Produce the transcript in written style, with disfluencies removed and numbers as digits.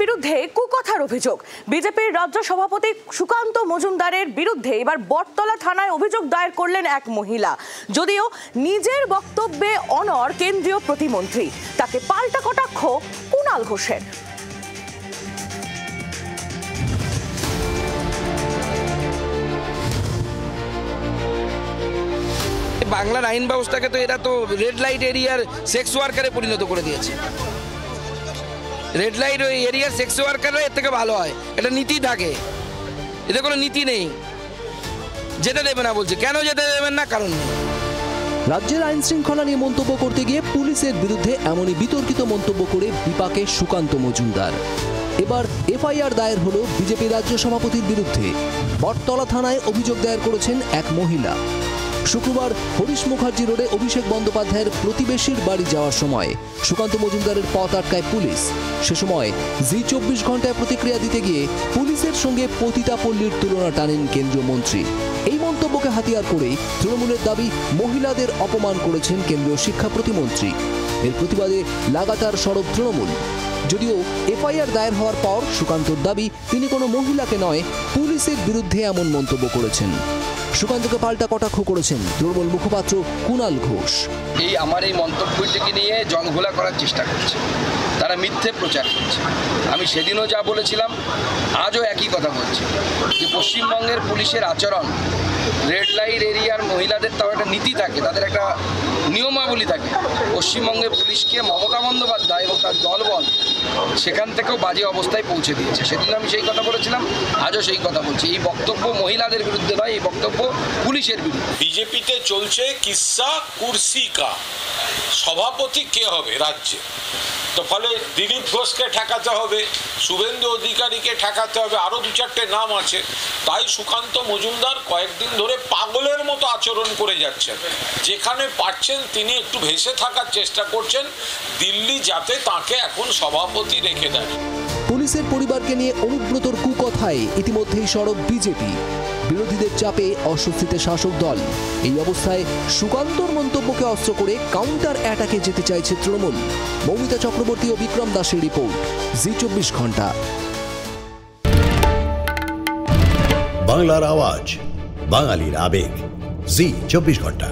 বিরুদ্ধে কুকথার অভিযোগ। বিজেপির রাজ্য সভাপতি সুকান্ত মজুমদারের বিরুদ্ধে এবার বটতলা থানায় অভিযোগ দায়ের করলেন এক মহিলা। যদিও নিজের বক্তব্যে অনড় কেন্দ্রীয় প্রতিমন্ত্রী, তাকে পাল্টা কটাক্ষ কুণাল ঘোষের। বাংলার আইন ব্যবস্থাকে তো এরা তো রেড লাইট এরিয়ার সেক্স ওয়ার্কারে পরিণত করে দিয়েছে। রেড লাইট ওই এরিয়ার সেক্স ওয়ার্কাররা এর থেকে ভালো হয়, এটা নীতি থাকে। এতে কোনো নীতি নেই, যেতে দেবে না বলছে। কেন যেতে দেবেন না? কারণ নেই। রাজ্যের আইন শৃঙ্খলা নিয়ে মন্তব্য করতে গিয়ে পুলিশের বিরুদ্ধে এমনই বিতর্কিত মন্তব্য করে বিপাকে সুকান্ত মজুমদার। এবার এফআইআর দায়ের হলো বিজেপি রাজ্য সভাপতির বিরুদ্ধে। বটতলা থানায় অভিযোগ দায়ের করেছেন এক মহিলা। শুক্রবার হরিশ মুখার্জি রোডে অভিষেক বন্দ্যোপাধ্যায়ের প্রতিবেশীর বাড়ি যাওয়ার সময় সুকান্ত মজুমদারের পথ আটকায় পুলিশ। সে সময় জি 24 ঘন্টায় প্রতিক্রিয়া দিতে গিয়ে পুলিশের সঙ্গে পতিতাপল্লীর তুলনা টানেন কেন্দ্রীয় মন্ত্রী। এই মন্তব্যকে হাতিয়ার করেই তৃণমূলের দাবি মহিলাদের অপমান করেছেন কেন্দ্রীয় শিক্ষা প্রতিমন্ত্রী। এর প্রতিবাদে লাগাতার সরব তৃণমূল। যদিও এফআইআর দায়ের হওয়ার পর সুকান্তর দাবি তিনি কোনো মহিলাকে নয়, পুলিশের বিরুদ্ধে এমন মন্তব্য করেছেন। সুকান্তকে পাল্টা কটাক্ষ করেছেন তৃণমূল মুখপাত্র কুণাল ঘোষ। আমার এই মন্তব্যটিকে নিয়ে জলঘোলা করার চেষ্টা করছে, তারা মিথ্যে প্রচার করছে। আমি সেদিনও যা বলেছিলাম, আজও একই কথা বলছি যে পশ্চিমবঙ্গের পুলিশের আচরণ, রেড লাইট এরিয়ার মহিলাদের তাও একটা নীতি থাকে, তাদের একটা নিয়মাবলী থাকে। পশ্চিমবঙ্গের পুলিশকে মমতা বন্দ্যোপাধ্যায় এবং তার দলবল সেখান থেকেও বাজে অবস্থায় পৌঁছে দিয়েছে। সেদিন আমি সেই কথা বলেছিলাম, আজও সেই কথা বলছি। এই বক্তব্য মহিলাদের বিরুদ্ধে নয়, এই বক্তব্য পুলিশের বিরুদ্ধে। বিজেপিতে চলছে কিসা কুর্সি কা, সভাপতি কে হবে রাজ্যে। তো ফলে দিলীপ ঘোষকে ঠেকাতে হবে, শুভেন্দু অধিকারীকে ঠেকাতে হবে, আরও 2-4টে নাম আছে। তাই সুকান্ত মজুমদার কয়েকদিন ধরে পাগলের মতো আচরণ করে যাচ্ছেন। যেখানে পারছেন তিনি একটু ভেসে থাকার চেষ্টা করছেন, দিল্লি যাতে তাকে এখন সভাপতি রেখে দেয়। পুলিশের পরিবারকে নিয়ে অনুব্রতর কুকথায় ইতিমধ্যেই সরব বিজেপি। বিরোধীদের চাপে অস্বস্তিতে শাসক দল। এই অবস্থায় সুকান্তর মন্তব্যকে অস্ত্র করে কাউন্টার অ্যাটাকে যেতে চাইছে তৃণমূল। মৌমিতা চক্রবর্তী ও বিক্রম দাসের রিপোর্ট, জি 24 ঘন্টা। বাংলার আওয়াজ, বাঙালির আবেগ, জি 24 ঘন্টা।